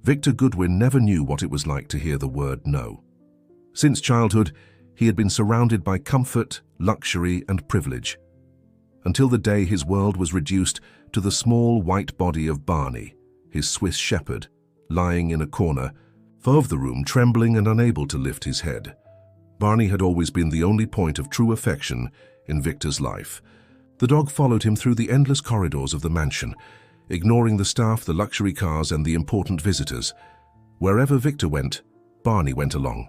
Victor Goodwin never knew what it was like to hear the word no. Since childhood, he had been surrounded by comfort, luxury, and privilege, until the day his world was reduced to the small white body of Barney, his Swiss shepherd, lying in a corner of the room, trembling and unable to lift his head. Barney had always been the only point of true affection in Victor's life. The dog followed him through the endless corridors of the mansion, ignoring the staff, the luxury cars, and the important visitors. Wherever Victor went, Barney went along.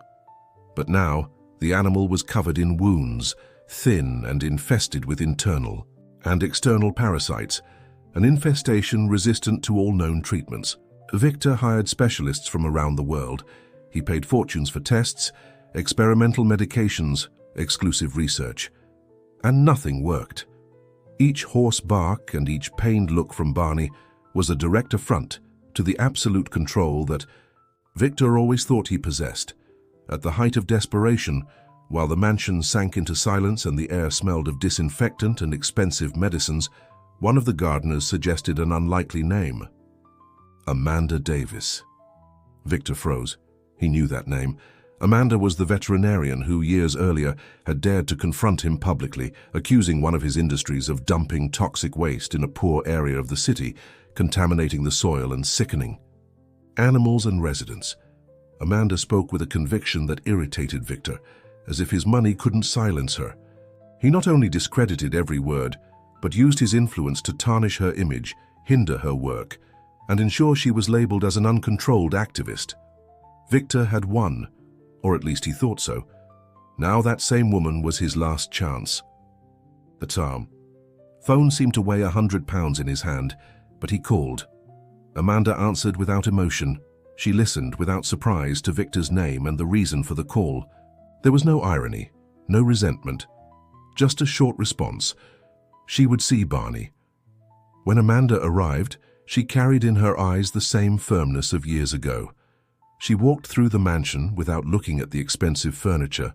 But now, the animal was covered in wounds, thin and infested with internal and external parasites, an infestation resistant to all known treatments. Victor hired specialists from around the world. He paid fortunes for tests, experimental medications, exclusive research. And nothing worked. Each hoarse bark and each pained look from Barney was a direct affront to the absolute control that Victor always thought he possessed. At the height of desperation, while the mansion sank into silence and the air smelled of disinfectant and expensive medicines, one of the gardeners suggested an unlikely name: Amanda Davis. Victor froze. He knew that name. Amanda was the veterinarian who, years earlier, had dared to confront him publicly, accusing one of his industries of dumping toxic waste in a poor area of the city, contaminating the soil and sickening animals and residents. Amanda spoke with a conviction that irritated Victor, as if his money couldn't silence her. He not only discredited every word, but used his influence to tarnish her image, hinder her work, and ensure she was labeled as an uncontrolled activist. Victor had won, or at least he thought so. Now that same woman was his last chance. The phone seemed to weigh 100 pounds in his hand, but he called. Amanda answered without emotion. She listened without surprise to Victor's name and the reason for the call. There was no irony, no resentment, just a short response. She would see Barney. When Amanda arrived, she carried in her eyes the same firmness of years ago. She walked through the mansion without looking at the expensive furniture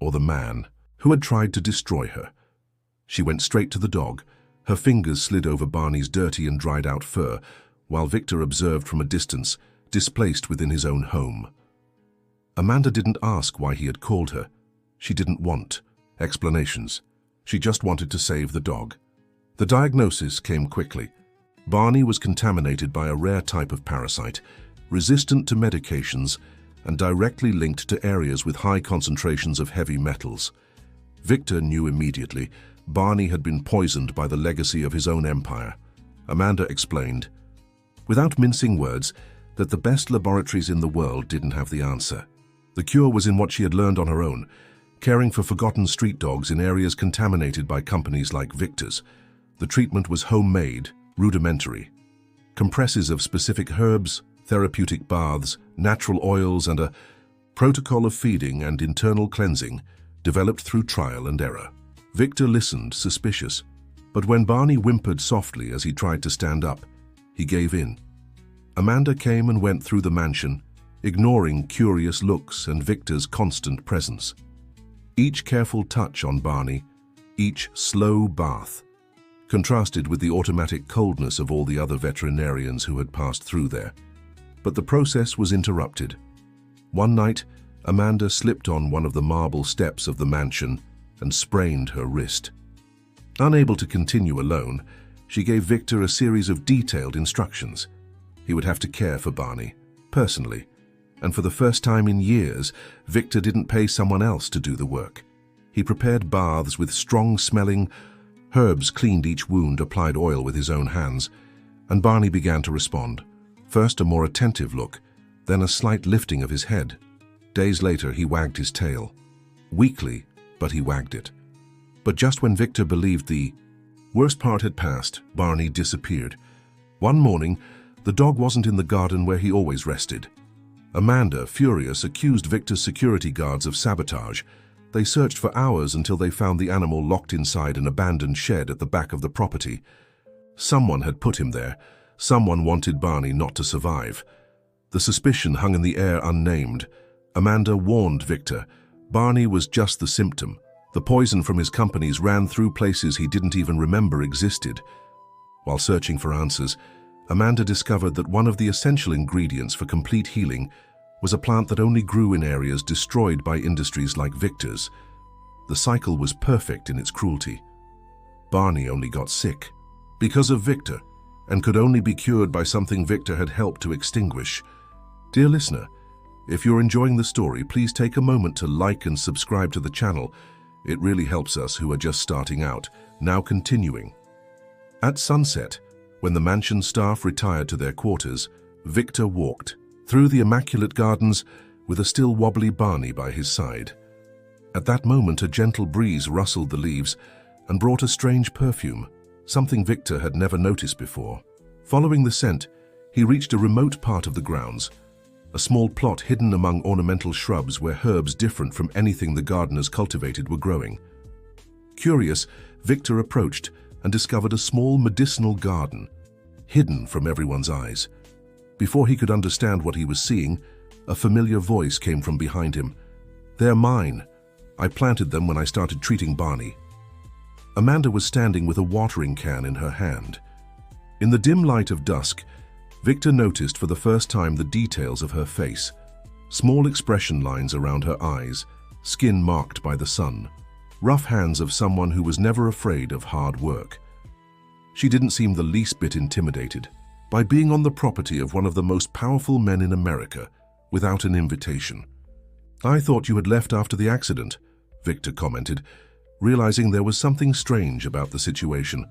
or the man who had tried to destroy her. She went straight to the dog. Her fingers slid over Barney's dirty and dried-out fur, while Victor observed from a distance, displaced within his own home. Amanda didn't ask why he had called her. She didn't want explanations. She just wanted to save the dog. The diagnosis came quickly. Barney was contaminated by a rare type of parasite, resistant to medications and directly linked to areas with high concentrations of heavy metals. Victor knew immediately Barney had been poisoned by the legacy of his own empire. Amanda explained, without mincing words, that the best laboratories in the world didn't have the answer. The cure was in what she had learned on her own, caring for forgotten street dogs in areas contaminated by companies like Victor's. The treatment was homemade, rudimentary. Compresses of specific herbs, therapeutic baths, natural oils, and a protocol of feeding and internal cleansing developed through trial and error. Victor listened, suspicious, but when Barney whimpered softly as he tried to stand up, he gave in. Amanda came and went through the mansion, ignoring curious looks and Victor's constant presence. Each careful touch on Barney, each slow bath, contrasted with the automatic coldness of all the other veterinarians who had passed through there. But the process was interrupted. One night, Amanda slipped on one of the marble steps of the mansion and sprained her wrist. Unable to continue alone, she gave Victor a series of detailed instructions. He would have to care for Barney, personally, and for the first time in years, Victor didn't pay someone else to do the work. He prepared baths with strong-smelling herbs, cleaned each wound, applied oil with his own hands, and Barney began to respond. First a more attentive look, then a slight lifting of his head. Days later, he wagged his tail. Weakly, but he wagged it. But just when Victor believed the worst part had passed, Barney disappeared. One morning, the dog wasn't in the garden where he always rested. Amanda, furious, accused Victor's security guards of sabotage. They searched for hours until they found the animal locked inside an abandoned shed at the back of the property. Someone had put him there. Someone wanted Barney not to survive. The suspicion hung in the air unnamed. Amanda warned Victor. Barney was just the symptom. The poison from his companies ran through places he didn't even remember existed. While searching for answers, Amanda discovered that one of the essential ingredients for complete healing was a plant that only grew in areas destroyed by industries like Victor's. The cycle was perfect in its cruelty. Barney only got sick because of Victor and could only be cured by something Victor had helped to extinguish. Dear listener, if you're enjoying the story, please take a moment to like and subscribe to the channel. It really helps us who are just starting out. Now continuing. At sunset, when the mansion staff retired to their quarters, Victor walked through the immaculate gardens with a still wobbly Barney by his side. At that moment, a gentle breeze rustled the leaves and brought a strange perfume, something Victor had never noticed before. Following the scent, he reached a remote part of the grounds, a small plot hidden among ornamental shrubs where herbs different from anything the gardeners cultivated were growing. Curious, Victor approached and discovered a small medicinal garden, hidden from everyone's eyes. Before he could understand what he was seeing, a familiar voice came from behind him. "They're mine. I planted them when I started treating Barney." Amanda was standing with a watering can in her hand. In the dim light of dusk, Victor noticed for the first time the details of her face. Small expression lines around her eyes, skin marked by the sun, rough hands of someone who was never afraid of hard work. She didn't seem the least bit intimidated by being on the property of one of the most powerful men in America without an invitation. "I thought you had left after the accident," Victor commented, realizing there was something strange about the situation.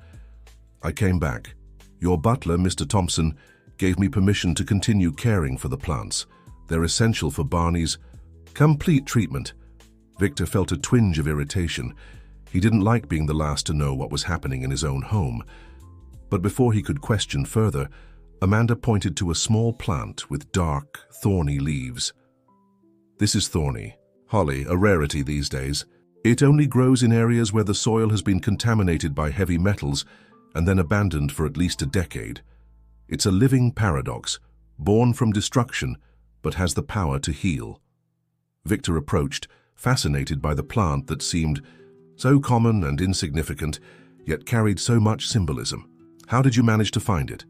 "I came back. Your butler, Mr. Thompson, gave me permission to continue caring for the plants. They're essential for Barney's complete treatment." Victor felt a twinge of irritation. He didn't like being the last to know what was happening in his own home. But before he could question further, Amanda pointed to a small plant with dark, thorny leaves. "This is thorny holly, a rarity these days. It only grows in areas where the soil has been contaminated by heavy metals and then abandoned for at least a decade. It's a living paradox, born from destruction, but has the power to heal." Victor approached, fascinated by the plant that seemed so common and insignificant, yet carried so much symbolism. "How did you manage to find it?"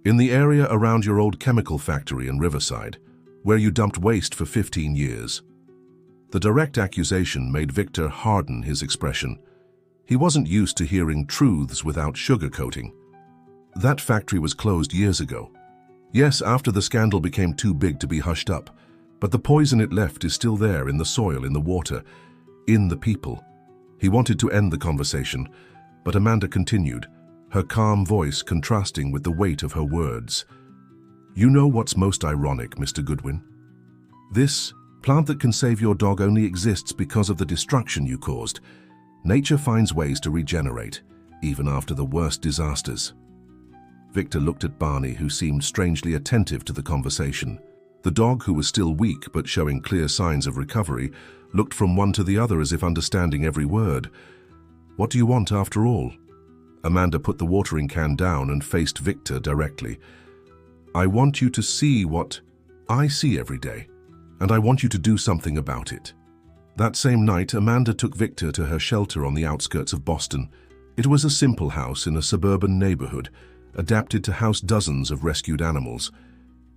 "In the area around your old chemical factory in Riverside, where you dumped waste for 15 years. The direct accusation made Victor harden his expression. He wasn't used to hearing truths without sugarcoating. "That factory was closed years ago. Yes, after the scandal became too big to be hushed up. But the poison it left is still there in the soil, in the water, in the people." He wanted to end the conversation, but Amanda continued, her calm voice contrasting with the weight of her words. "You know what's most ironic, Mr. Goodwin? This plant that can save your dog only exists because of the destruction you caused. Nature finds ways to regenerate, even after the worst disasters." Victor looked at Barney, who seemed strangely attentive to the conversation. The dog, who was still weak but showing clear signs of recovery, looked from one to the other as if understanding every word. "What do you want after all?" Amanda put the watering can down and faced Victor directly. "I want you to see what I see every day, and I want you to do something about it." That same night, Amanda took Victor to her shelter on the outskirts of Boston. It was a simple house in a suburban neighborhood, adapted to house dozens of rescued animals.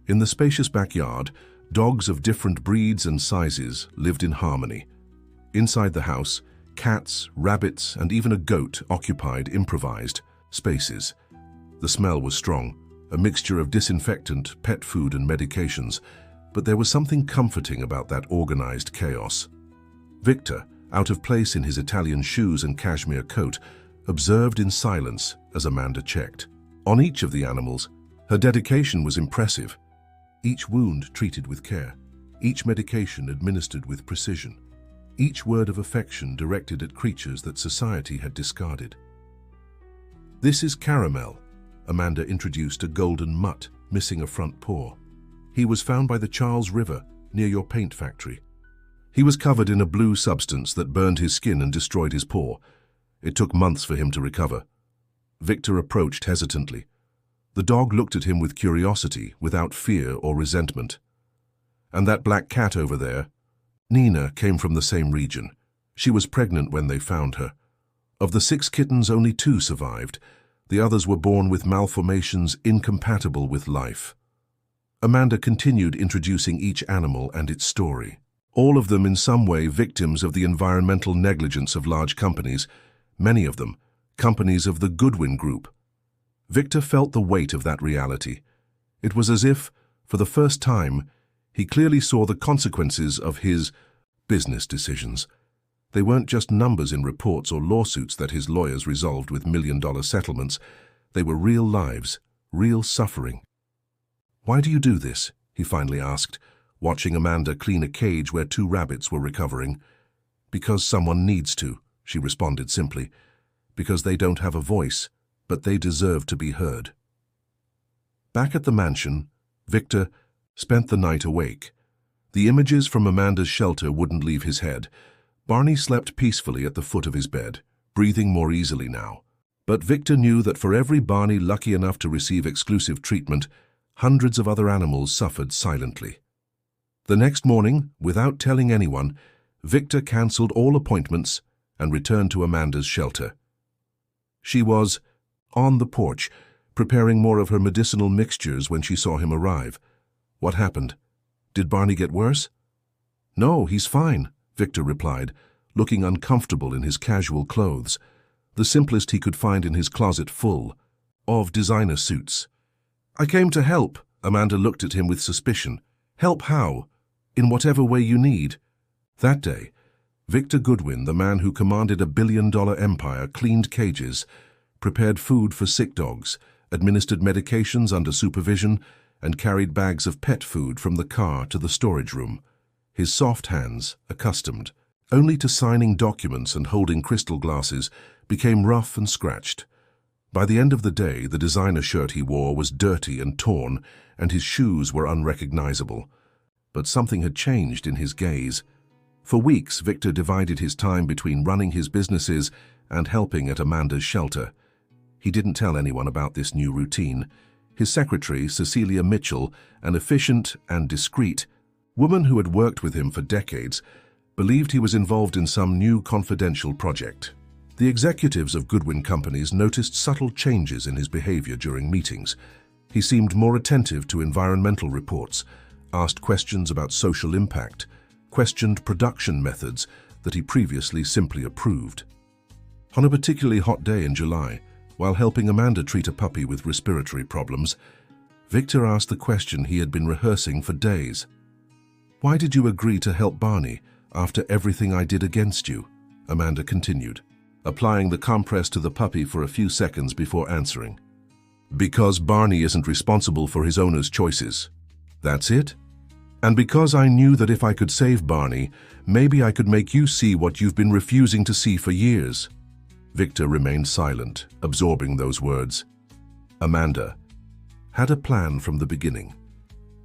In the spacious backyard, dogs of different breeds and sizes lived in harmony. Inside the house, cats, rabbits, and even a goat occupied improvised spaces. The smell was strong, a mixture of disinfectant, pet food, and medications, but there was something comforting about that organized chaos. Victor, out of place in his Italian shoes and cashmere coat, observed in silence as Amanda checked. On each of the animals, her dedication was impressive. Each wound treated with care, each medication administered with precision, each word of affection directed at creatures that society had discarded. "This is Caramel," Amanda introduced a golden mutt missing a front paw. "He was found by the Charles River near your paint factory. He was covered in a blue substance that burned his skin and destroyed his paw. It took months for him to recover." Victor approached hesitantly. The dog looked at him with curiosity, without fear or resentment. "And that black cat over there?" Nina came from the same region. She was pregnant when they found her. Of the 6 kittens, only 2 survived. The others were born with malformations incompatible with life. Amanda continued introducing each animal and its story. All of them in some way victims of the environmental negligence of large companies, many of them companies of the Goodwin Group. Victor felt the weight of that reality. It was as if, for the first time, he clearly saw the consequences of his business decisions. They weren't just numbers in reports or lawsuits that his lawyers resolved with million-dollar settlements. They were real lives, real suffering. "Why do you do this?" he finally asked, watching Amanda clean a cage where 2 rabbits were recovering. "Because someone needs to," she responded simply. "Because they don't have a voice, but they deserve to be heard." Back at the mansion, Victor spent the night awake. The images from Amanda's shelter wouldn't leave his head. Barney slept peacefully at the foot of his bed, breathing more easily now. But Victor knew that for every Barney lucky enough to receive exclusive treatment, hundreds of other animals suffered silently. The next morning, without telling anyone, Victor cancelled all appointments and returned to Amanda's shelter. She was on the porch, preparing more of her medicinal mixtures when she saw him arrive. "What happened? Did Barney get worse?" "No, he's fine," Victor replied, looking uncomfortable in his casual clothes, the simplest he could find in his closet full of designer suits. "I came to help." Amanda looked at him with suspicion. "Help how? In whatever way you need." That day, Victor Goodwin, the man who commanded a billion-dollar empire, cleaned cages, prepared food for sick dogs, administered medications under supervision, and carried bags of pet food from the car to the storage room. His soft hands, accustomed only to signing documents and holding crystal glasses, became rough and scratched. By the end of the day, the designer shirt he wore was dirty and torn, and his shoes were unrecognizable. But something had changed in his gaze. For weeks, Victor divided his time between running his businesses and helping at Amanda's shelter. He didn't tell anyone about this new routine. His secretary, Cecilia Mitchell, an efficient and discreet woman who had worked with him for decades, believed he was involved in some new confidential project. The executives of Goodwin companies noticed subtle changes in his behavior during meetings. He seemed more attentive to environmental reports, asked questions about social impact, questioned production methods that he previously simply approved. On a particularly hot day in July, while helping Amanda treat a puppy with respiratory problems, Victor asked the question he had been rehearsing for days. "Why did you agree to help Barney after everything I did against you?" Amanda continued, applying the compress to the puppy for a few seconds before answering. "Because Barney isn't responsible for his owner's choices. That's it. And because I knew that if I could save Barney, maybe I could make you see what you've been refusing to see for years." Victor remained silent, absorbing those words. Amanda had a plan from the beginning.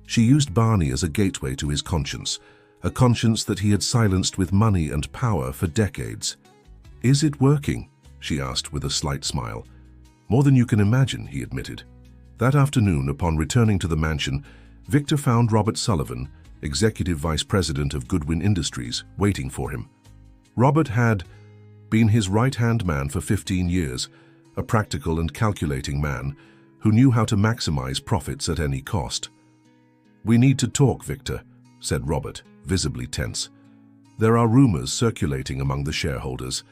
She used Barney as a gateway to his conscience, a conscience that he had silenced with money and power for decades. "Is it working?" she asked with a slight smile. "More than you can imagine," he admitted. That afternoon, upon returning to the mansion, Victor found Robert Sullivan, Executive Vice President of Goodwin Industries, waiting for him. Robert had been his right-hand man for 15 years, a practical and calculating man who knew how to maximize profits at any cost. "We need to talk, Victor," said Robert, visibly tense. "There are rumors circulating among the shareholders.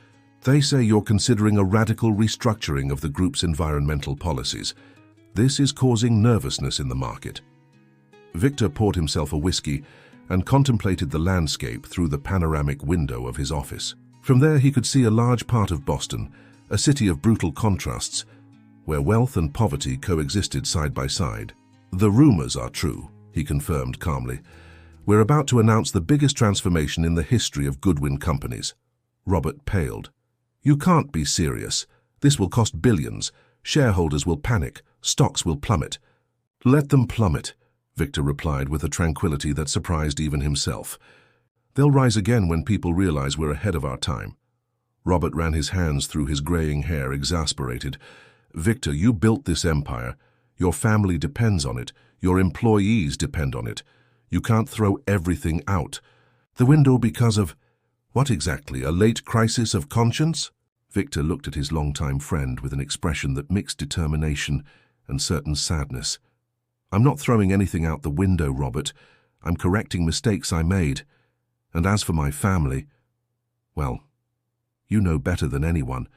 They say you're considering a radical restructuring of the group's environmental policies. This is causing nervousness in the market." Victor poured himself a whiskey and contemplated the landscape through the panoramic window of his office. From there he could see a large part of Boston, a city of brutal contrasts, where wealth and poverty coexisted side by side. "The rumors are true," he confirmed calmly. "We're about to announce the biggest transformation in the history of Goodwin companies." Robert paled. "You can't be serious. This will cost billions. Shareholders will panic. Stocks will plummet." "Let them plummet," Victor replied with a tranquility that surprised even himself. "They'll rise again when people realize we're ahead of our time." Robert ran his hands through his graying hair, exasperated. "Victor, you built this empire. Your family depends on it. Your employees depend on it. You can't throw everything out the window because of—what exactly, a late crisis of conscience?" Victor looked at his longtime friend with an expression that mixed determination and certain sadness. "I'm not throwing anything out the window, Robert. I'm correcting mistakes I made. And as for my family, well, you know better than anyone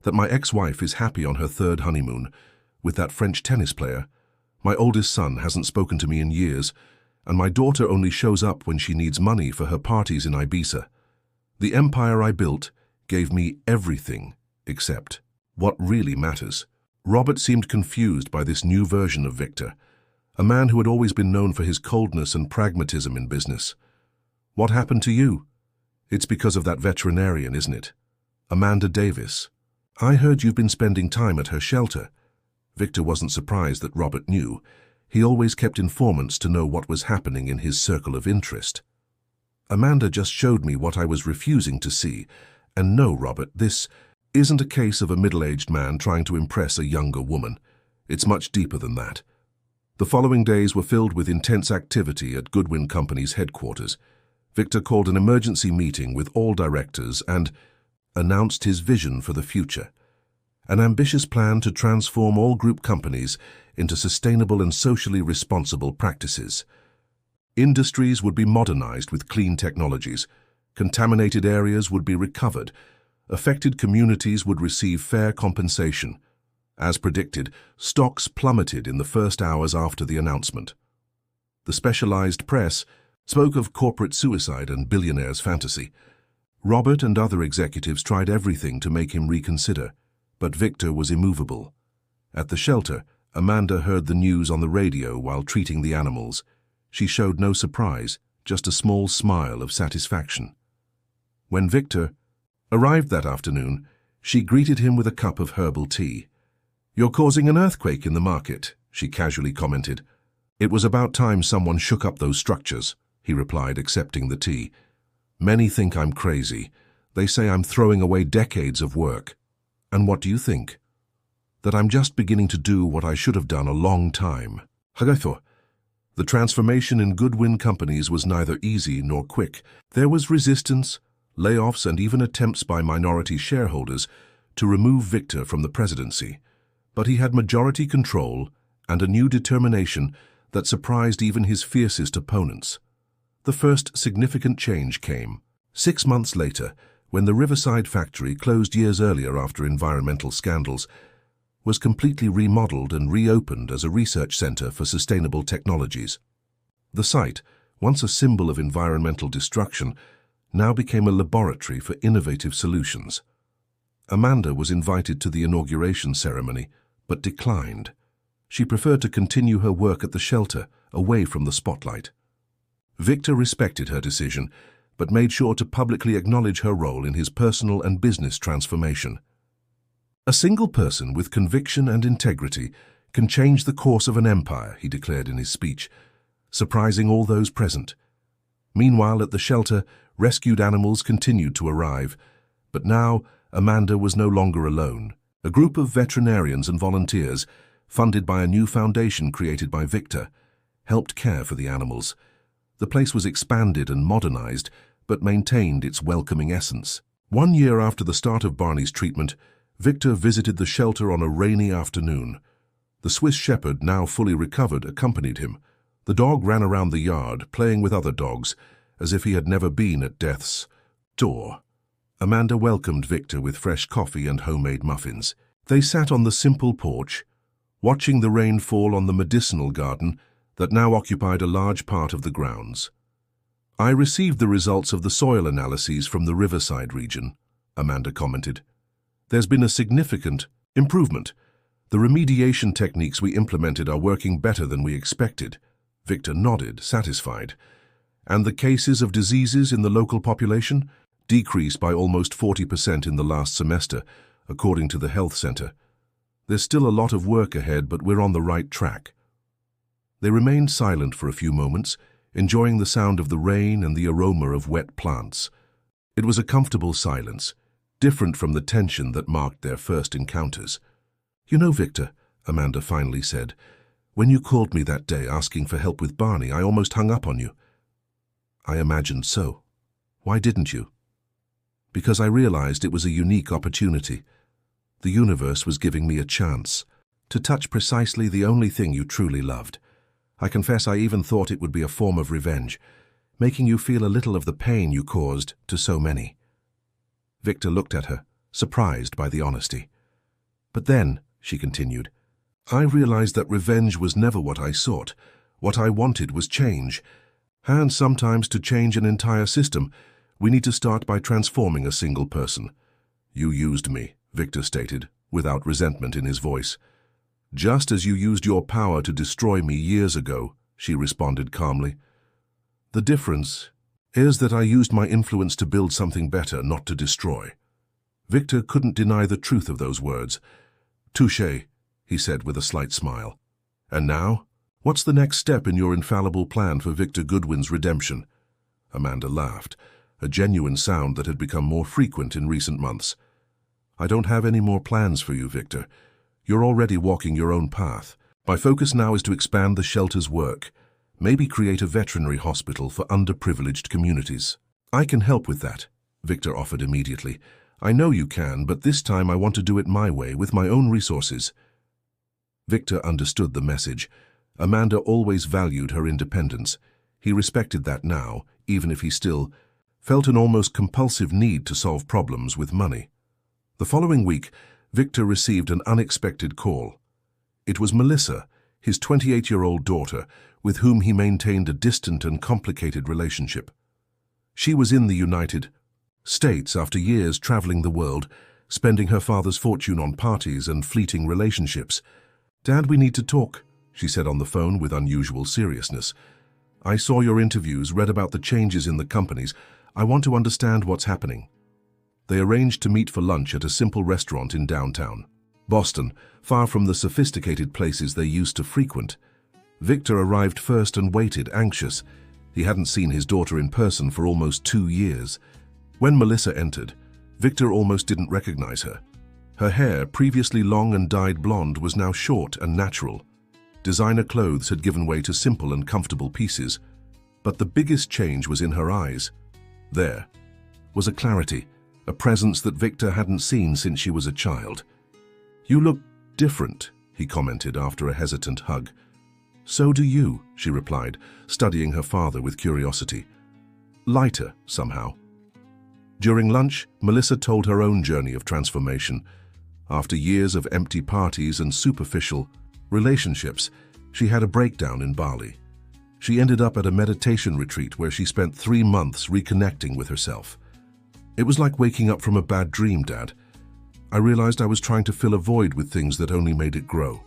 that my ex-wife is happy on her third honeymoon with that French tennis player. My oldest son hasn't spoken to me in years, and my daughter only shows up when she needs money for her parties in Ibiza. The empire I built gave me everything except what really matters." Robert seemed confused by this new version of Victor, a man who had always been known for his coldness and pragmatism in business. "What happened to you?" "It's because of that veterinarian, isn't it? Amanda Davis. I heard you've been spending time at her shelter." Victor wasn't surprised that Robert knew. He always kept informants to know what was happening in his circle of interest. "Amanda just showed me what I was refusing to see. And no, Robert, this isn't a case of a middle-aged man trying to impress a younger woman. It's much deeper than that." The following days were filled with intense activity at Goodwin Company's headquarters. Victor called an emergency meeting with all directors and announced his vision for the future. An ambitious plan to transform all group companies into sustainable and socially responsible practices. Industries would be modernized with clean technologies. Contaminated areas would be recovered. Affected communities would receive fair compensation. As predicted, stocks plummeted in the first hours after the announcement. The specialized press spoke of corporate suicide and billionaires' fantasy. Robert and other executives tried everything to make him reconsider, but Victor was immovable. At the shelter, Amanda heard the news on the radio while treating the animals. She showed no surprise, just a small smile of satisfaction. When Victor arrived that afternoon, she greeted him with a cup of herbal tea. "You're causing an earthquake in the market," she casually commented. "It was about time someone shook up those structures," he replied, accepting the tea. "Many think I'm crazy. They say I'm throwing away decades of work. And what do you think? That I'm just beginning to do what I should have done a long time." The transformation in Goodwin Companies was neither easy nor quick. There was resistance, layoffs, and even attempts by minority shareholders to remove Victor from the presidency. But he had majority control and a new determination that surprised even his fiercest opponents. The first significant change came 6 months later, when the Riverside factory, closed years earlier after environmental scandals, was completely remodeled and reopened as a research center for sustainable technologies. The site, once a symbol of environmental destruction, now became a laboratory for innovative solutions. Amanda was invited to the inauguration ceremony, but declined. She preferred to continue her work at the shelter, away from the spotlight. Victor respected her decision, but made sure to publicly acknowledge her role in his personal and business transformation. "A single person with conviction and integrity can change the course of an empire," he declared in his speech, surprising all those present. Meanwhile, at the shelter, rescued animals continued to arrive, but now Amanda was no longer alone. A group of veterinarians and volunteers, funded by a new foundation created by Victor, helped care for the animals. The place was expanded and modernized, but maintained its welcoming essence. 1 year after the start of Barney's treatment, Victor visited the shelter on a rainy afternoon. The Swiss Shepherd, now fully recovered, accompanied him. The dog ran around the yard, playing with other dogs, as if he had never been at death's door. Amanda welcomed Victor with fresh coffee and homemade muffins. They sat on the simple porch, watching the rain fall on the medicinal garden that now occupied a large part of the grounds. "I received the results of the soil analyses from the Riverside region," Amanda commented. "There's been a significant improvement. The remediation techniques we implemented are working better than we expected." Victor nodded, satisfied. "And the cases of diseases in the local population decreased by almost 40% in the last semester, according to the health center. There's still a lot of work ahead, but we're on the right track." They remained silent for a few moments, enjoying the sound of the rain and the aroma of wet plants. It was a comfortable silence, different from the tension that marked their first encounters. "You know, Victor," Amanda finally said, "when you called me that day asking for help with Barney, I almost hung up on you." "I imagined so. Why didn't you?" Because I realized it was a unique opportunity. The universe was giving me a chance to touch precisely the only thing you truly loved. I confess I even thought it would be a form of revenge, making you feel a little of the pain you caused to so many. Victor looked at her, surprised by the honesty. But then, she continued, I realized that revenge was never what I sought. What I wanted was change. And sometimes to change an entire system, we need to start by transforming a single person. You used me, Victor stated, without resentment in his voice. Just as you used your power to destroy me years ago, she responded calmly. The difference is that I used my influence to build something better, not to destroy. Victor couldn't deny the truth of those words. Touché, he said with a slight smile. And now, what's the next step in your infallible plan for Victor Goodwin's redemption? Amanda laughed, a genuine sound that had become more frequent in recent months. I don't have any more plans for you, Victor. You're already walking your own path. My focus now is to expand the shelter's work, maybe create a veterinary hospital for underprivileged communities. I can help with that, Victor offered immediately. I know you can, but this time I want to do it my way, with my own resources. Victor understood the message. Amanda always valued her independence. He respected that now, even if he still felt an almost compulsive need to solve problems with money. The following week, Victor received an unexpected call. It was Melissa, his 28-year-old daughter, with whom he maintained a distant and complicated relationship. She was in the United States after years traveling the world, spending her father's fortune on parties and fleeting relationships. Dad, we need to talk, she said on the phone with unusual seriousness. I saw your interviews, read about the changes in the companies. I want to understand what's happening. They arranged to meet for lunch at a simple restaurant in downtown Boston, far from the sophisticated places they used to frequent. Victor arrived first and waited, anxious. He hadn't seen his daughter in person for almost 2 years. When Melissa entered, Victor almost didn't recognize her. Her hair, previously long and dyed blonde, was now short and natural. Designer clothes had given way to simple and comfortable pieces. But the biggest change was in her eyes. There was a clarity, a presence that Victor hadn't seen since she was a child. You look different, he commented after a hesitant hug. So do you, she replied, studying her father with curiosity. Lighter, somehow. During lunch, Melissa told her own journey of transformation. After years of empty parties and superficial relationships, she had a breakdown in Bali. She ended up at a meditation retreat where she spent 3 months reconnecting with herself. It was like waking up from a bad dream, Dad. I realized I was trying to fill a void with things that only made it grow.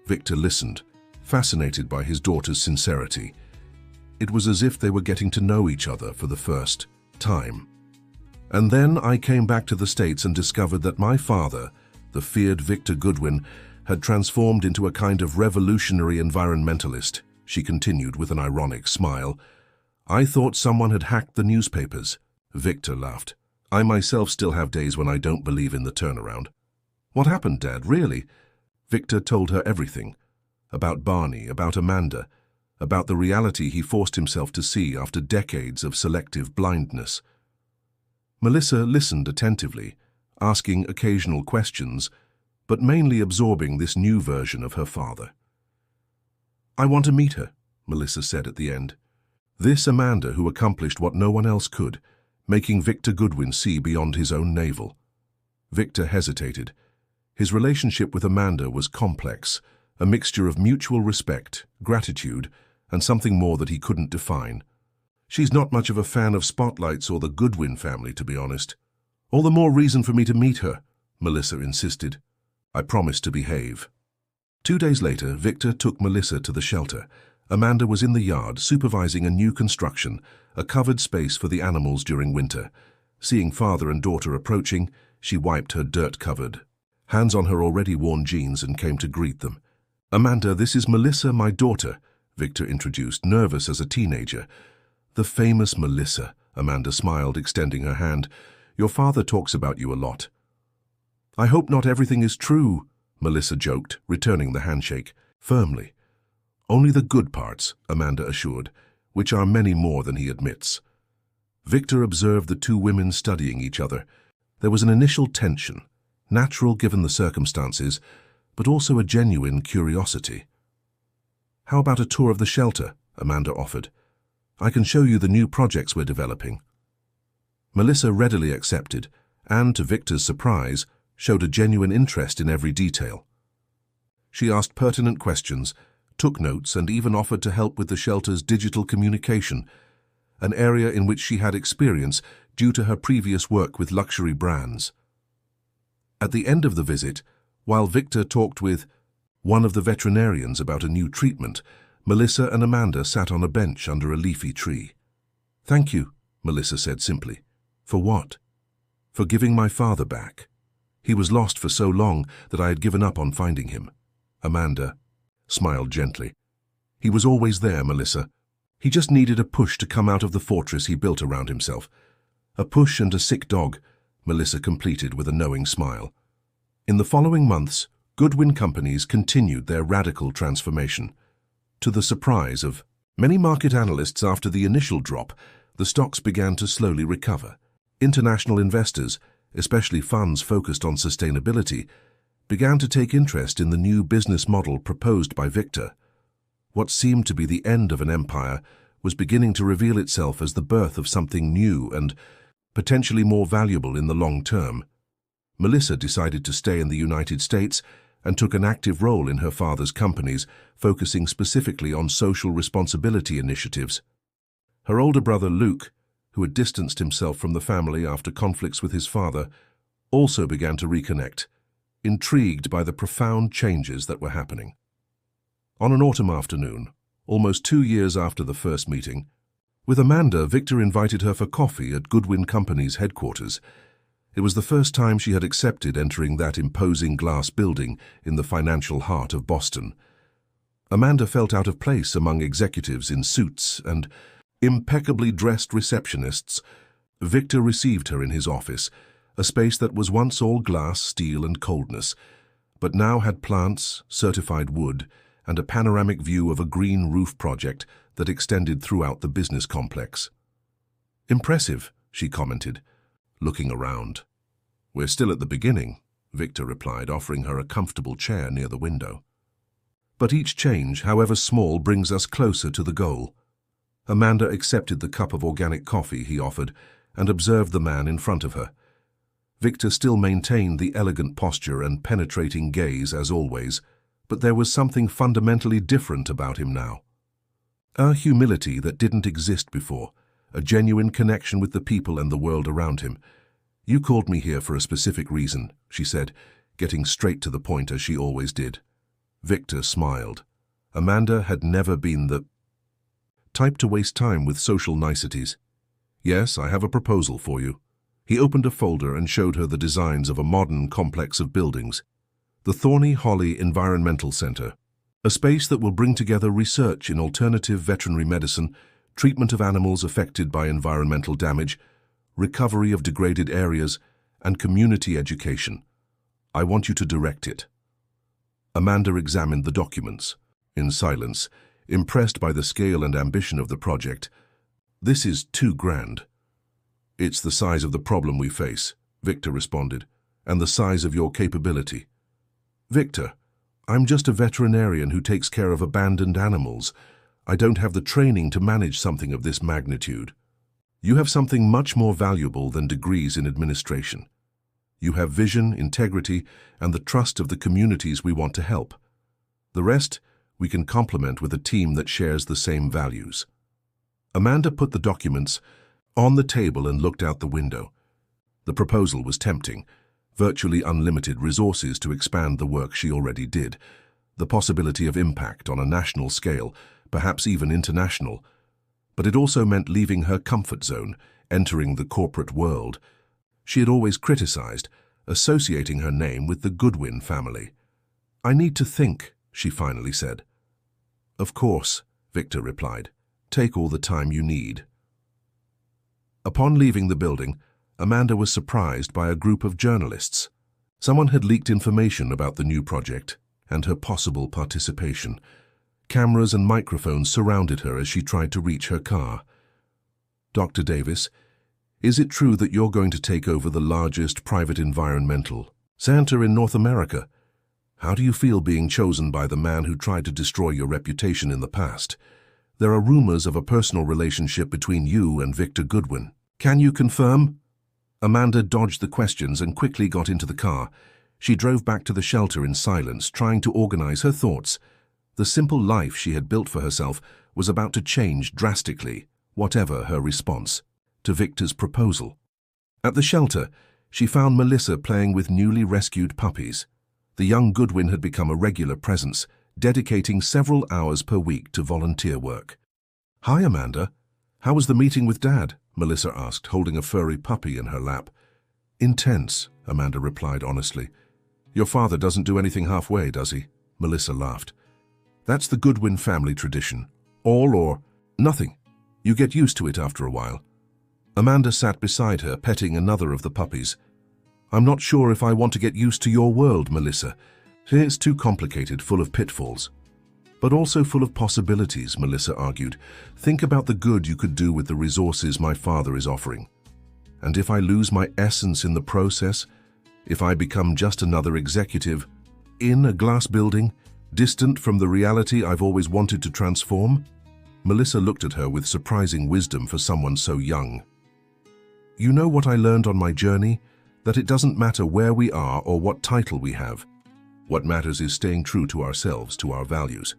Victor listened, fascinated by his daughter's sincerity. It was as if they were getting to know each other for the first time. And then I came back to the States and discovered that my father, the feared Victor Goodwin, had transformed into a kind of revolutionary environmentalist, she continued with an ironic smile. I thought someone had hacked the newspapers. Victor laughed. I myself still have days when I don't believe in the turnaround. What happened, Dad, really? Victor told her everything. About Barney, about Amanda, about the reality he forced himself to see after decades of selective blindness. Melissa listened attentively, asking occasional questions, but mainly absorbing this new version of her father. I want to meet her, Melissa said at the end. This Amanda who accomplished what no one else could, making Victor Goodwin see beyond his own navel. Victor hesitated. His relationship with Amanda was complex, a mixture of mutual respect, gratitude, and something more that he couldn't define. She's not much of a fan of spotlights or the Goodwin family, to be honest. All the more reason for me to meet her, Melissa insisted. I promised to behave. 2 days later, Victor took Melissa to the shelter. Amanda was in the yard, supervising a new construction, a covered space for the animals during winter. Seeing father and daughter approaching, she wiped her dirt-covered hands on her already worn jeans and came to greet them. Amanda, this is Melissa, my daughter, Victor introduced, nervous as a teenager. The famous Melissa, Amanda smiled, extending her hand. Your father talks about you a lot. I hope not everything is true, Melissa joked, returning the handshake, firmly. Only the good parts, Amanda assured, which are many more than he admits. Victor observed the two women studying each other. There was an initial tension, natural given the circumstances, but also a genuine curiosity. "How about a tour of the shelter?" Amanda offered. "I can show you the new projects we're developing." Melissa readily accepted, and, to Victor's surprise, showed a genuine interest in every detail. She asked pertinent questions, took notes, and even offered to help with the shelter's digital communication, an area in which she had experience due to her previous work with luxury brands. At the end of the visit, while Victor talked with one of the veterinarians about a new treatment, Melissa and Amanda sat on a bench under a leafy tree. "Thank you," Melissa said simply. "For what?" "For giving my father back. He was lost for so long that I had given up on finding him." Amanda smiled gently. "He was always there, Melissa. He just needed a push to come out of the fortress he built around himself. A push and a sick dog," Melissa completed with a knowing smile. In the following months, Goodwin Companies continued their radical transformation. To the surprise of many market analysts after the initial drop, the stocks began to slowly recover. International investors, especially funds focused on sustainability, began to take interest in the new business model proposed by Victor. What seemed to be the end of an empire was beginning to reveal itself as the birth of something new and potentially more valuable in the long term. Melissa decided to stay in the United States and took an active role in her father's companies, focusing specifically on social responsibility initiatives. Her older brother Luke, who had distanced himself from the family after conflicts with his father, also began to reconnect, intrigued by the profound changes that were happening. On an autumn afternoon, almost 2 years after the first meeting, with Amanda, Victor invited her for coffee at Goodwin Company's headquarters. It was the first time she had accepted entering that imposing glass building in the financial heart of Boston. Amanda felt out of place among executives in suits and impeccably dressed receptionists. Victor received her in his office, a space that was once all glass, steel, and coldness, but now had plants, certified wood, and a panoramic view of a green roof project that extended throughout the business complex. "Impressive," she commented, looking around. "We're still at the beginning," Victor replied, offering her a comfortable chair near the window. "But each change, however small, brings us closer to the goal." Amanda accepted the cup of organic coffee he offered and observed the man in front of her. Victor still maintained the elegant posture and penetrating gaze as always, but there was something fundamentally different about him now. A humility that didn't exist before, a genuine connection with the people and the world around him. "You called me here for a specific reason," she said, getting straight to the point as she always did. Victor smiled. Amanda had never been the type to waste time with social niceties. "Yes, I have a proposal for you." He opened a folder and showed her the designs of a modern complex of buildings. The Thorny Holly Environmental Center, a space that will bring together research in alternative veterinary medicine, treatment of animals affected by environmental damage, recovery of degraded areas, and community education. "I want you to direct it." Amanda examined the documents, in silence, impressed by the scale and ambition of the project. "This is too grand." "It's the size of the problem we face," Victor responded, "and the size of your capability." "Victor, I'm just a veterinarian who takes care of abandoned animals. I don't have the training to manage something of this magnitude. You have something much more valuable than degrees in administration. You have vision, integrity, and the trust of the communities we want to help. The rest we can complement with a team that shares the same values." Amanda put the documents on the table and looked out the window. The proposal was tempting. Virtually unlimited resources to expand the work she already did, the possibility of impact on a national scale, perhaps even international. But it also meant leaving her comfort zone, entering the corporate world. She had always criticized, associating her name with the Goodwin family. "I need to think," she finally said. "Of course," Victor replied. "Take all the time you need." Upon leaving the building, Amanda was surprised by a group of journalists. Someone had leaked information about the new project and her possible participation. Cameras and microphones surrounded her as she tried to reach her car. "Dr. Davis, Is it true that you're going to take over the largest private environmental center in North America? How do you feel being chosen by the man who tried to destroy your reputation in the past? There are rumors of a personal relationship between you and Victor Goodwin. Can you confirm?" Amanda dodged the questions and quickly got into the car. She drove back to the shelter in silence, trying to organize her thoughts. The simple life she had built for herself was about to change drastically, whatever her response to Victor's proposal. At the shelter, she found Melissa playing with newly rescued puppies. The young Goodwin had become a regular presence, dedicating several hours per week to volunteer work. "Hi, Amanda. How was the meeting with Dad?" Melissa asked, holding a furry puppy in her lap. "Intense," Amanda replied honestly. "Your father doesn't do anything halfway, does he?" Melissa laughed. "That's the Goodwin family tradition. All or nothing. You get used to it after a while." Amanda sat beside her, petting another of the puppies. "I'm not sure if I want to get used to your world, Melissa. It's too complicated, full of pitfalls." "But also full of possibilities," Melissa argued. "Think about the good you could do with the resources my father is offering. And if I lose my essence in the process, if I become just another executive in a glass building, distant from the reality I've always wanted to transform?" Melissa looked at her with surprising wisdom for someone so young. "You know what I learned on my journey? That it doesn't matter where we are or what title we have. What matters is staying true to ourselves, to our values.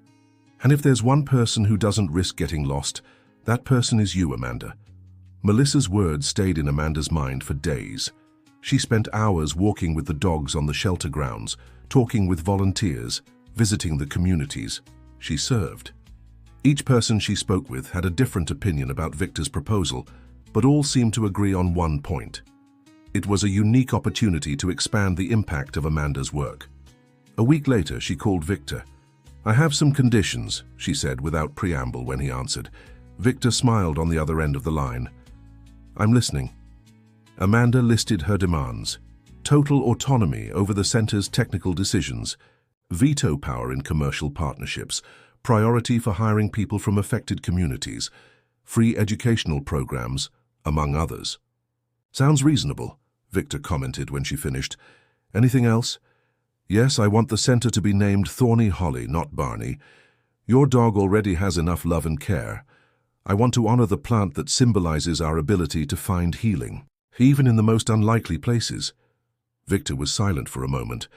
And if there's one person who doesn't risk getting lost, that person is you, Amanda." Melissa's words stayed in Amanda's mind for days. She spent hours walking with the dogs on the shelter grounds, talking with volunteers, visiting the communities she served. Each person she spoke with had a different opinion about Victor's proposal, but all seemed to agree on one point. It was a unique opportunity to expand the impact of Amanda's work. A week later, she called Victor. "I have some conditions," she said without preamble when he answered. Victor smiled on the other end of the line. "I'm listening." Amanda listed her demands: total autonomy over the center's technical decisions, veto power in commercial partnerships, priority for hiring people from affected communities, free educational programs, among others. "Sounds reasonable," Victor commented when she finished. "Anything else?" "Yes, I want the center to be named Thorny Holly, not Barney. Your dog already has enough love and care. I want to honor the plant that symbolizes our ability to find healing, even in the most unlikely places." Victor was silent for a moment.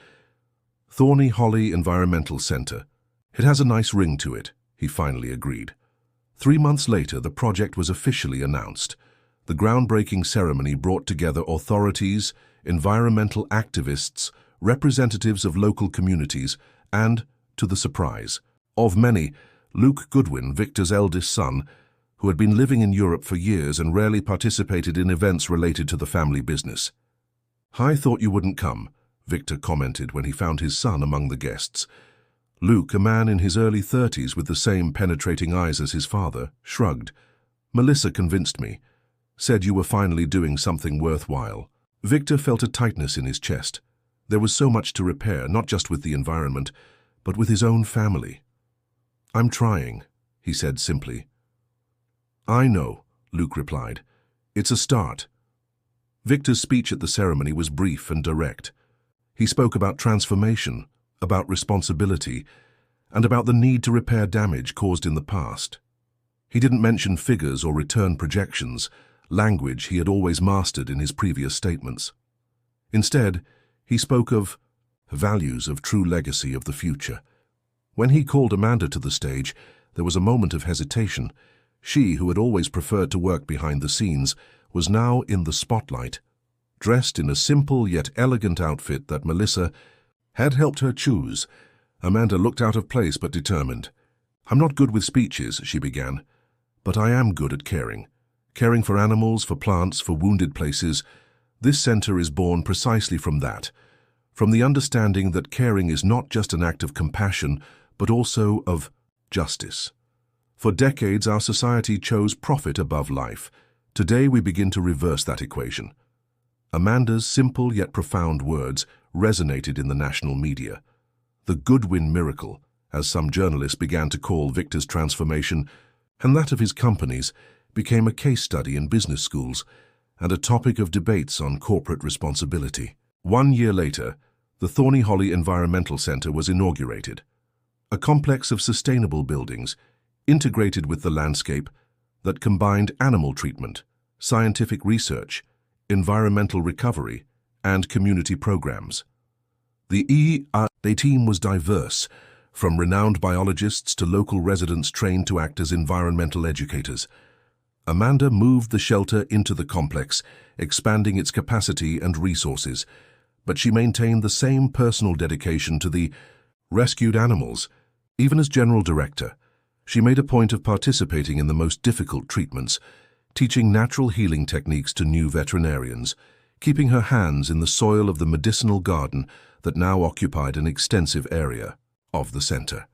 "Thorny Holly Environmental Center. It has a nice ring to it," he finally agreed. 3 months later, the project was officially announced. The groundbreaking ceremony brought together authorities, environmental activists, representatives of local communities, and, to the surprise of many, Luke Goodwin, Victor's eldest son, who had been living in Europe for years and rarely participated in events related to the family business. "I thought you wouldn't come," Victor commented when he found his son among the guests. Luke, a man in his early 30s with the same penetrating eyes as his father, shrugged. "Melissa convinced me. Said you were finally doing something worthwhile." Victor felt a tightness in his chest. There was so much to repair, not just with the environment, but with his own family. "I'm trying," he said simply. "I know," Luke replied. "It's a start." Victor's speech at the ceremony was brief and direct. He spoke about transformation, about responsibility, and about the need to repair damage caused in the past. He didn't mention figures or return projections, language he had always mastered in his previous statements. Instead, he spoke of values of true legacy of the future. When he called Amanda to the stage, there was a moment of hesitation. She, who had always preferred to work behind the scenes, was now in the spotlight, dressed in a simple yet elegant outfit that Melissa had helped her choose. Amanda looked out of place but determined. "I'm not good with speeches," she began, "but I am good at caring. Caring for animals, for plants, for wounded places. This center is born precisely from that, from the understanding that caring is not just an act of compassion, but also of justice. For decades, our society chose profit above life. Today, we begin to reverse that equation." Amanda's simple yet profound words resonated in the national media. The Goodwin miracle, as some journalists began to call Victor's transformation, and that of his companies, became a case study in business schools, and a topic of debates on corporate responsibility. 1 year later, the Thorny Holly Environmental Center was inaugurated, a complex of sustainable buildings integrated with the landscape that combined animal treatment, scientific research, environmental recovery, and community programs. The EA team was diverse, from renowned biologists to local residents trained to act as environmental educators. Amanda moved the shelter into the complex, expanding its capacity and resources, but she maintained the same personal dedication to the rescued animals. Even as general director, she made a point of participating in the most difficult treatments, teaching natural healing techniques to new veterinarians, keeping her hands in the soil of the medicinal garden that now occupied an extensive area of the center.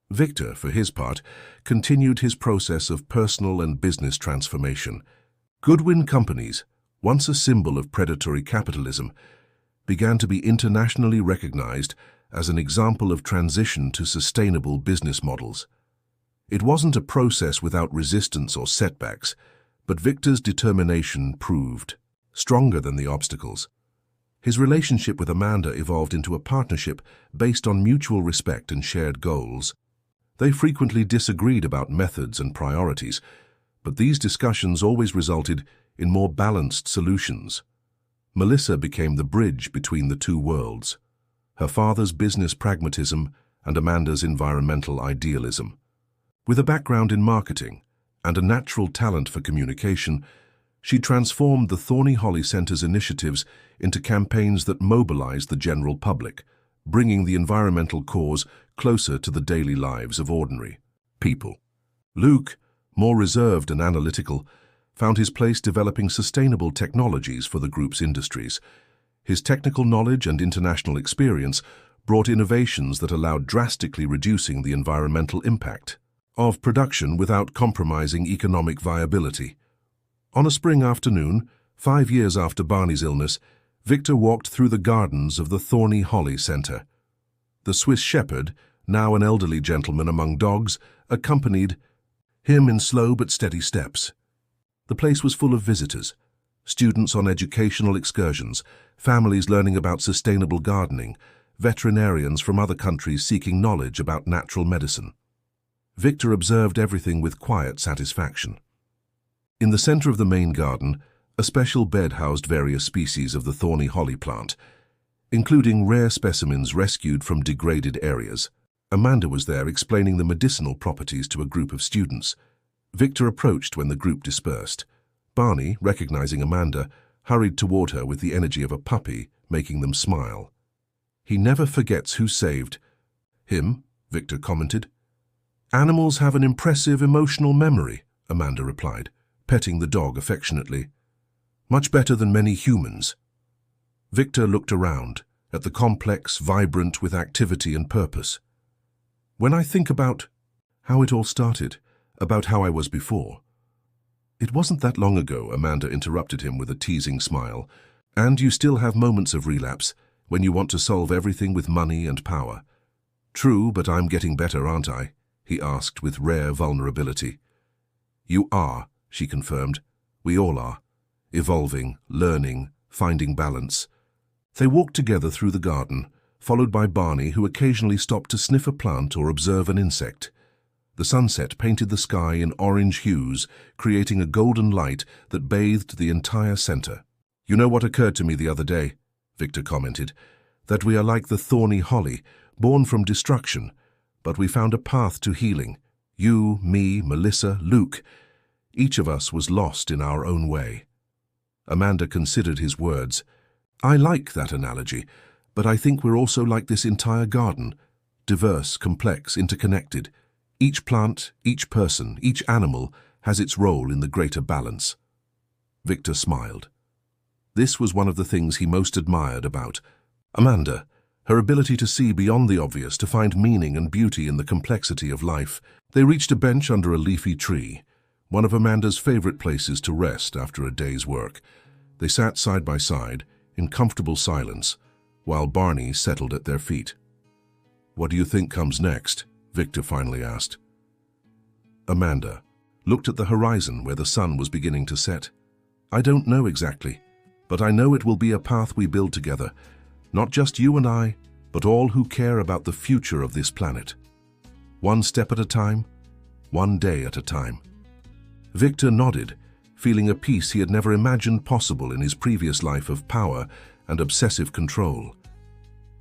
Victor, for his part, continued his process of personal and business transformation. Goodwin Companies, once a symbol of predatory capitalism, began to be internationally recognized as an example of transition to sustainable business models. It wasn't a process without resistance or setbacks, but Victor's determination proved stronger than the obstacles. His relationship with Amanda evolved into a partnership based on mutual respect and shared goals. They frequently disagreed about methods and priorities, but these discussions always resulted in more balanced solutions. Melissa became the bridge between the two worlds, her father's business pragmatism and Amanda's environmental idealism. With a background in marketing and a natural talent for communication, she transformed the Thorny Holly Center's initiatives into campaigns that mobilized the general public, bringing the environmental cause closer to the daily lives of ordinary people. Luke, more reserved and analytical, found his place developing sustainable technologies for the group's industries. His technical knowledge and international experience brought innovations that allowed drastically reducing the environmental impact of production without compromising economic viability. On a spring afternoon, 5 years after Barney's illness, Victor walked through the gardens of the Thorny Holly Center. The Swiss Shepherd, now an elderly gentleman among dogs, accompanied him in slow but steady steps. The place was full of visitors, students on educational excursions, families learning about sustainable gardening, veterinarians from other countries seeking knowledge about natural medicine. Victor observed everything with quiet satisfaction. In the center of the main garden, a special bed housed various species of the thorny holly plant, including rare specimens rescued from degraded areas. Amanda was there explaining the medicinal properties to a group of students. Victor approached when the group dispersed. Barney, recognizing Amanda, hurried toward her with the energy of a puppy, making them smile. "He never forgets who saved him," Victor commented. "Animals have an impressive emotional memory," Amanda replied, petting the dog affectionately. "Much better than many humans." Victor looked around, at the complex, vibrant with activity and purpose. "When I think about how it all started, about how I was before." "It wasn't that long ago," Amanda interrupted him with a teasing smile. "And you still have moments of relapse, when you want to solve everything with money and power." "True, but I'm getting better, aren't I?" he asked with rare vulnerability. "You are," she confirmed. "We all are. Evolving, learning, finding balance." They walked together through the garden, followed by Barney, who occasionally stopped to sniff a plant or observe an insect. The sunset painted the sky in orange hues, creating a golden light that bathed the entire center. "You know what occurred to me the other day?" Victor commented. "That we are like the thorny holly, born from destruction, but we found a path to healing. You, me, Melissa, Luke. Each of us was lost in our own way." Amanda considered his words. "I like that analogy, but I think we're also like this entire garden, diverse, complex, interconnected. Each plant, each person, each animal has its role in the greater balance." Victor smiled. This was one of the things he most admired about Amanda, her ability to see beyond the obvious, to find meaning and beauty in the complexity of life. They reached a bench under a leafy tree, one of Amanda's favorite places to rest after a day's work. They sat side by side, in comfortable silence, while Barney settled at their feet. "What do you think comes next?" Victor finally asked. Amanda looked at the horizon where the sun was beginning to set. I don't know exactly, but I know it will be a path we build together. Not just you and I, but all who care about the future of this planet. One step at a time, one day at a time. Victor nodded, feeling a peace he had never imagined possible in his previous life of power and obsessive control.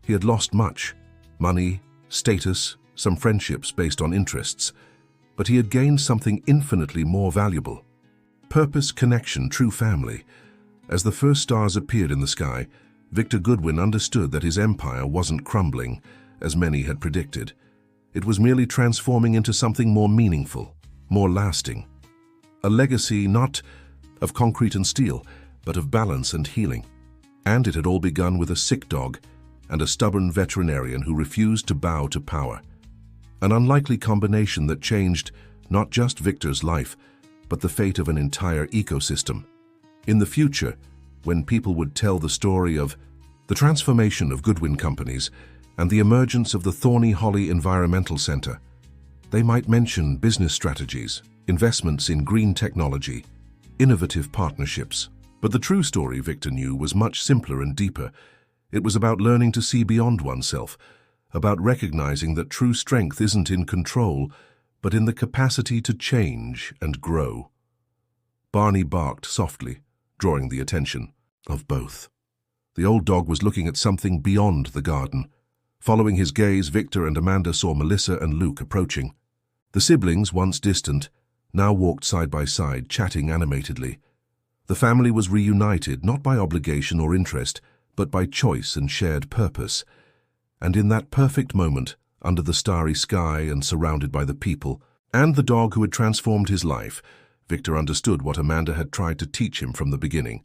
He had lost much: money, status, some friendships based on interests, but he had gained something infinitely more valuable: purpose, connection, true family. As the first stars appeared in the sky, Victor Goodwin understood that his empire wasn't crumbling, as many had predicted. It was merely transforming into something more meaningful, more lasting. A legacy not of concrete and steel, but of balance and healing. And it had all begun with a sick dog and a stubborn veterinarian who refused to bow to power. An unlikely combination that changed not just Victor's life, but the fate of an entire ecosystem. In the future, when people would tell the story of the transformation of Goodwin companies and the emergence of the Thorny Holly Environmental Center, they might mention business strategies, investments in green technology, innovative partnerships. But the true story, Victor knew, was much simpler and deeper. It was about learning to see beyond oneself, about recognizing that true strength isn't in control, but in the capacity to change and grow. Barney barked softly, drawing the attention of both. The old dog was looking at something beyond the garden. Following his gaze, Victor and Amanda saw Melissa and Luke approaching. The siblings, once distant, now walked side by side, chatting animatedly. The family was reunited not by obligation or interest, but by choice and shared purpose. And in that perfect moment, under the starry sky and surrounded by the people, and the dog who had transformed his life, Victor understood what Amanda had tried to teach him from the beginning: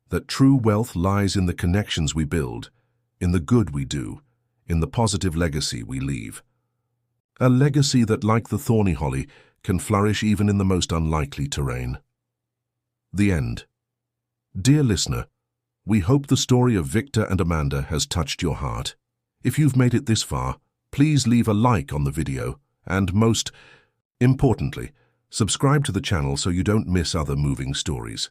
that true wealth lies in the connections we build, in the good we do, in the positive legacy we leave. A legacy that, like the thorny holly, can flourish even in the most unlikely terrain. The end. Dear listener, we hope the story of Victor and Amanda has touched your heart. If you've made it this far, please leave a like on the video and, most importantly, subscribe to the channel so you don't miss other moving stories.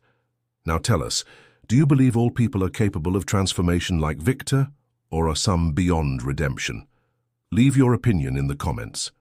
Now tell us, do you believe all people are capable of transformation like Victor, or are some beyond redemption? Leave your opinion in the comments.